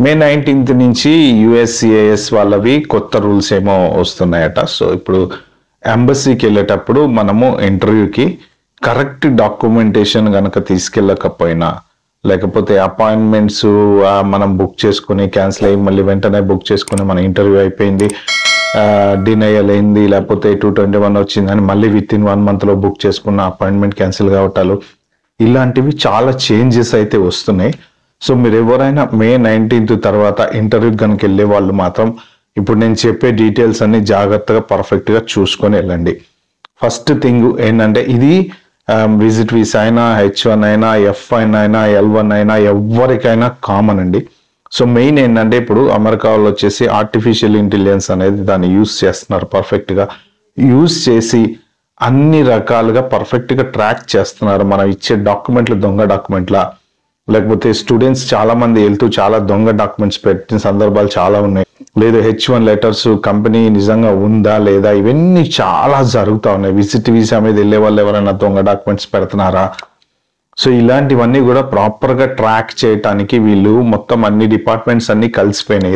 మే 19th నుంచి USCIS వాళ్ళవి కొత్త రూల్స్ ఏమో వస్తున్నాయట. సో ఇప్పుడు ఎంబసీకి వెళ్ళేటప్పుడు మనము ఇంటర్వ్యూకి కరెక్ట్ డాక్యుమెంటేషన్ కనుక తీసుకెళ్ళకపోయినా, లేకపోతే అపాయింట్మెంట్స్ మనం బుక్ చేసుకుని క్యాన్సిల్ అయ్యి మళ్ళీ వెంటనే బుక్ చేసుకుని మన ఇంటర్వ్యూ అయిపోయింది, డినయల్ అయింది, లేకపోతే 221 వచ్చిందని మళ్ళీ విత్ ఇన్ 1 month బుక్ చేసుకున్న అపాయింట్మెంట్ క్యాన్సిల్ కావటాలు, ఇలాంటివి చాలా చేంజెస్ అయితే వస్తున్నాయి. సో మీరు ఎవరైనా మే 19th తర్వాత ఇంటర్వ్యూ కనుక వెళ్ళే వాళ్ళు మాత్రం ఇప్పుడు నేను చెప్పే డీటెయిల్స్ అన్ని జాగ్రత్తగా పర్ఫెక్ట్గా చూసుకొని వెళ్ళండి. ఫస్ట్ థింగ్ ఏంటంటే, ఇది విజిట్ వీసా అయినా, H1 అయినా, F1 అయినా, L1 అయినా ఎవరికైనా కామన్ అండి. సో మెయిన్ ఏంటంటే, ఇప్పుడు అమెరికా వాళ్ళు వచ్చేసి ఆర్టిఫిషియల్ ఇంటెలిజెన్స్ అనేది దాన్ని యూజ్ చేస్తున్నారు. పర్ఫెక్ట్గా యూజ్ చేసి అన్ని రకాలుగా పర్ఫెక్ట్గా ట్రాక్ చేస్తున్నారు. మనం ఇచ్చే డాక్యుమెంట్లు దొంగ డాక్యుమెంట్లా, లేకపోతే స్టూడెంట్స్ చాలా మంది వెళ్తూ చాలా దొంగ డాక్యుమెంట్స్ పెట్టిన సందర్భాలు చాలా ఉన్నాయి. లేదు H1 లెటర్స్ కంపెనీ నిజంగా ఉందా లేదా, ఇవన్నీ చాలా జరుగుతూ ఉన్నాయి. విజిట్ వీసా మీద వెళ్ళే వాళ్ళు ఎవరైనా దొంగ డాక్యుమెంట్స్ పెడుతున్నారా? సో ఇలాంటివన్నీ కూడా ప్రాపర్గా ట్రాక్ చేయడానికి వీళ్ళు మొత్తం అన్ని డిపార్ట్మెంట్స్ అన్ని కలిసిపోయినాయి.